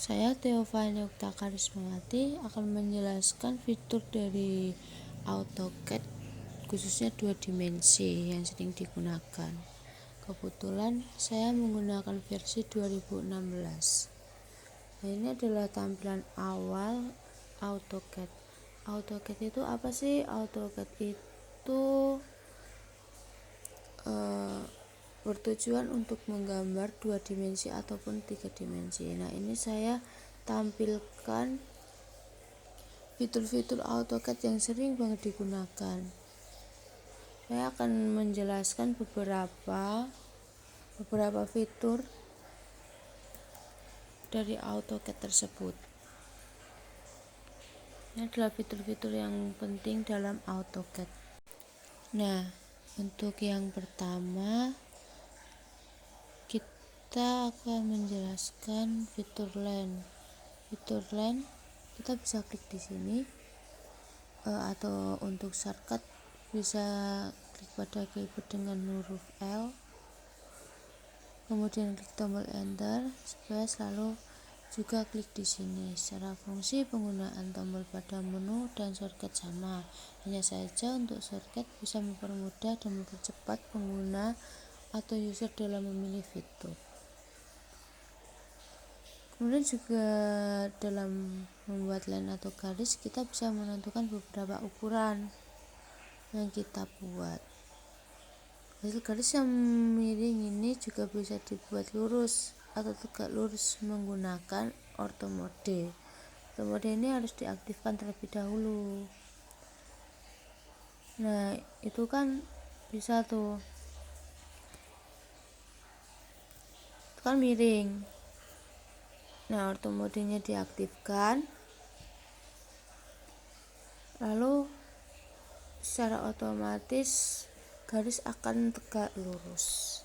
Saya Theophany Okta Karismawati akan menjelaskan fitur dari AutoCAD khususnya 2 dimensi yang sering digunakan. Kebetulan saya menggunakan versi 2016. Nah, ini adalah tampilan awal AutoCAD. AutoCAD itu apa sih? AutoCAD itu bertujuan untuk menggambar 2 dimensi ataupun 3 dimensi. Nah, ini saya tampilkan fitur-fitur AutoCAD yang sering banget digunakan. Saya akan menjelaskan beberapa fitur dari AutoCAD tersebut. Ini adalah fitur-fitur yang penting dalam AutoCAD. Nah, untuk yang pertama kita akan menjelaskan fitur land. Fitur land kita bisa klik di sini, atau untuk shortcut bisa klik pada keyboard dengan huruf L, kemudian klik tombol enter supaya selalu juga klik di sini. Secara fungsi penggunaan tombol pada menu dan shortcut sama, hanya saja untuk shortcut bisa mempermudah dan mempercepat pengguna atau user dalam memilih fitur. Kemudian juga dalam membuat line atau garis kita bisa menentukan beberapa ukuran yang kita buat. Garis yang miring ini juga bisa dibuat lurus atau tegak lurus menggunakan ortho mode. Ortho mode ini harus diaktifkan terlebih dahulu. Nah, itu kan bisa tuh. Itu kan miring. Nah, ortho modenya diaktifkan. Lalu secara otomatis garis akan tegak lurus.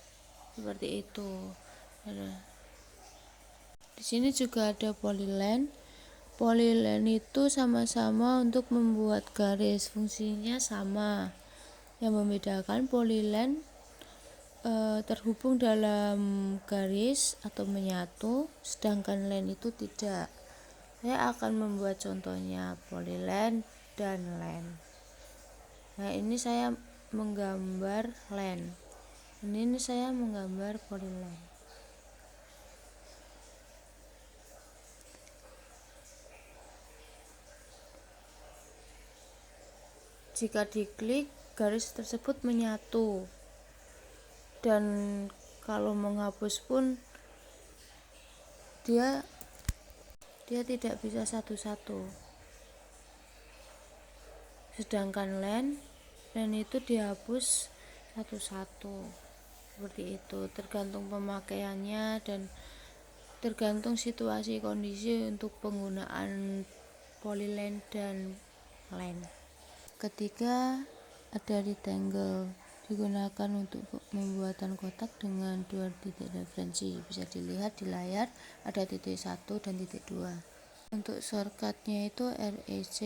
Seperti itu. Nah, di sini juga ada polyline. Polyline itu sama-sama untuk membuat garis, fungsinya sama. Yang membedakan polyline terhubung dalam garis atau menyatu, sedangkan line itu tidak. Saya akan membuat contohnya polyline dan line. Nah, ini saya menggambar line. Ini saya menggambar polyline. Jika diklik, garis tersebut menyatu. Dan kalau menghapus pun dia tidak bisa satu-satu. Sedangkan line itu dihapus satu-satu. Seperti itu, tergantung pemakaiannya dan tergantung situasi kondisi untuk penggunaan polyline dan line. Ketiga, ada rectangle, digunakan untuk pembuatan kotak dengan 2 titik referensi. Bisa dilihat di layar ada titik 1 dan titik 2. Untuk shortcutnya itu REC.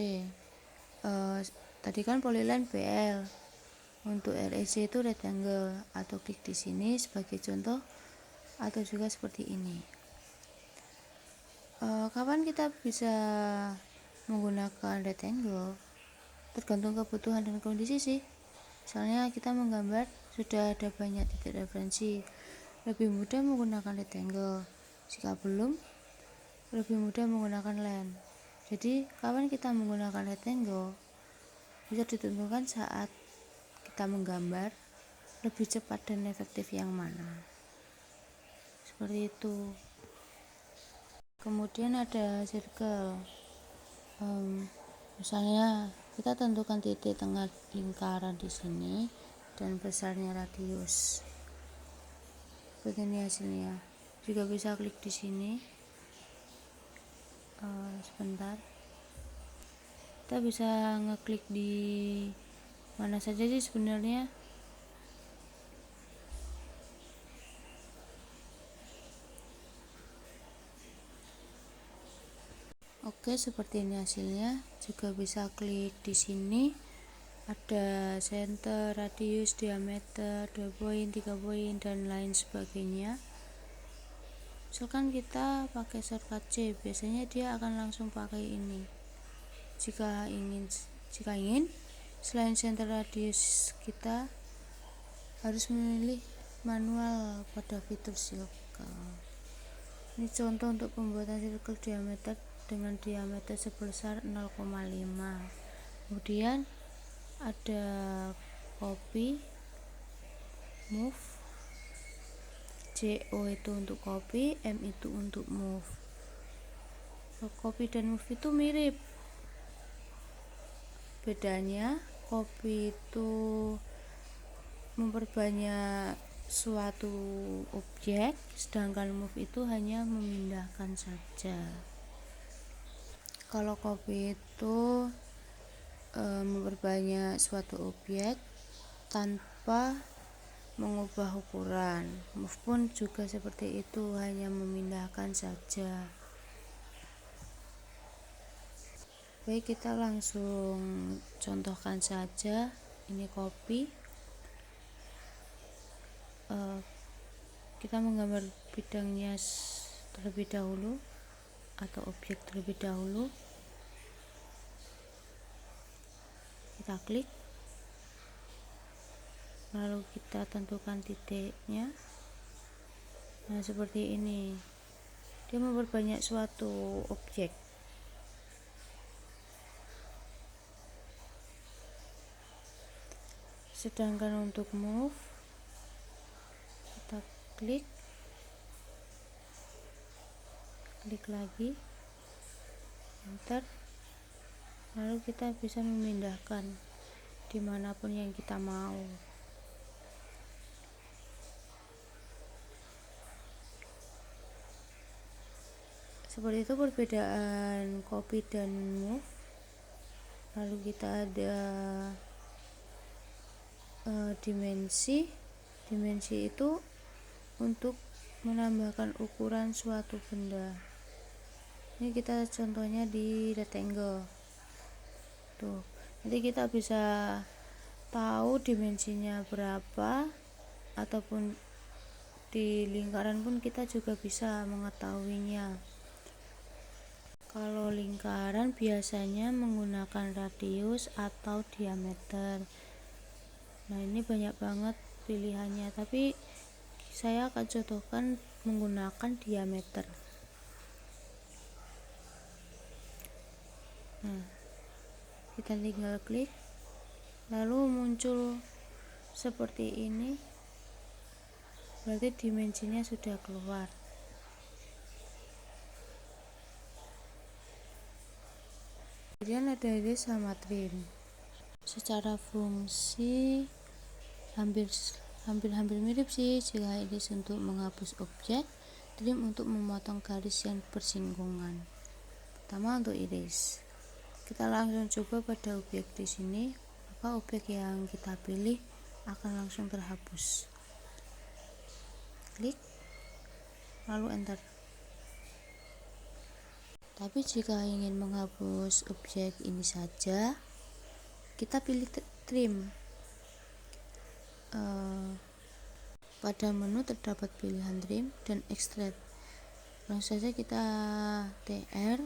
Tadi kan polyline PL. Untuk REC itu rectangle, atau klik di sini sebagai contoh, atau juga seperti ini. Kapan kita bisa menggunakan rectangle? Tergantung kebutuhan dan kondisi sih. Misalnya kita menggambar sudah ada banyak titik referensi, lebih mudah menggunakan rectangle. Jika belum, lebih mudah menggunakan line. Jadi kapan kita menggunakan rectangle bisa ditentukan saat kita menggambar lebih cepat dan efektif yang mana. Seperti itu. Kemudian ada circle. Misalnya kita tentukan titik tengah lingkaran di sini dan besarnya radius. Seperti ini hasilnya. Juga bisa klik di sini. Sebentar. Kita bisa ngeklik di mana saja sih sebenarnya. Oke, seperti ini hasilnya. Juga bisa klik di sini. Ada center, radius, diameter, 2 poin, 3 poin, dan lain sebagainya. Misalkan kita pakai shortcut C, biasanya dia akan langsung pakai ini. Jika ingin selain center radius, kita harus memilih manual pada fitur circle. Ini contoh untuk pembuatan circle diameter dengan diameter sebesar 0,5. Kemudian ada copy, move, CO itu untuk copy, M itu untuk move. Copy dan move itu mirip. Bedanya copy itu memperbanyak suatu objek, sedangkan move itu hanya memindahkan saja. Kalau copy itu memperbanyak suatu objek tanpa mengubah ukuran. Move pun juga seperti itu, hanya memindahkan saja. Baik, kita langsung contohkan saja. Ini copy. Kita menggambar bidangnya terlebih dahulu atau objek terlebih dahulu. Kita klik, lalu kita tentukan titiknya. Nah, seperti ini. Dia memperbanyak suatu objek. Sedangkan untuk move, kita klik lagi, enter, lalu kita bisa memindahkan dimanapun yang kita mau. Seperti itu perbedaan copy dan move. Lalu kita ada dimensi itu untuk menambahkan ukuran suatu benda. Ini kita contohnya di rectangle tuh, nanti kita bisa tahu dimensinya berapa, ataupun di lingkaran pun kita juga bisa mengetahuinya. Kalau lingkaran biasanya menggunakan radius atau diameter. Nah, ini banyak banget pilihannya, tapi saya akan contohkan menggunakan diameter. Nah, kita tinggal klik, lalu muncul seperti ini, berarti dimensinya sudah keluar. Kemudian ada erase sama trim. Secara fungsi hampir mirip sih. Jika erase untuk menghapus objek, trim untuk memotong garis yang bersinggungan. Pertama untuk erase, kita langsung coba pada objek di sini, maka objek yang kita pilih akan langsung terhapus. Klik, lalu enter. Tapi jika ingin menghapus objek ini saja, kita pilih trim. Pada menu terdapat pilihan trim dan extract. Langsung saja kita TR,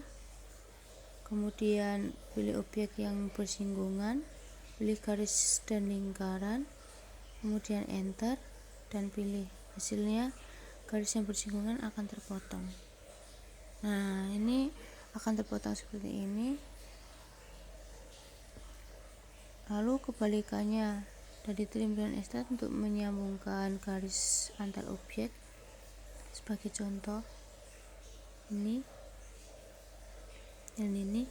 kemudian pilih objek yang bersinggungan, pilih garis dan lingkaran, kemudian enter, dan pilih. Hasilnya garis yang bersinggungan akan terpotong. Nah, ini akan terpotong seperti ini. Lalu kebalikannya, dari trim dan extract untuk menyambungkan garis antar objek. Sebagai contoh, ini dan ini,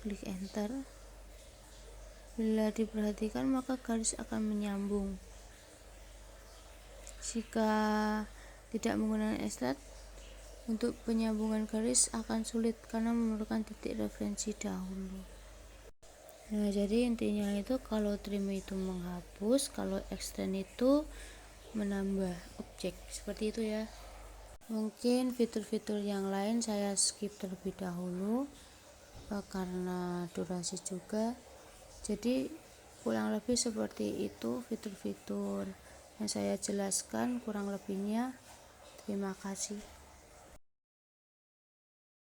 klik enter. Bila diperhatikan, maka garis akan menyambung. Jika tidak menggunakan extract, untuk penyambungan garis akan sulit karena memerlukan titik referensi dahulu. Nah, jadi intinya itu kalau trim itu menghapus, kalau extend itu menambah objek, seperti itu ya. Mungkin fitur-fitur yang lain saya skip terlebih dahulu karena durasi juga. Jadi kurang lebih seperti itu fitur-fitur yang saya jelaskan, kurang lebihnya. Terima kasih.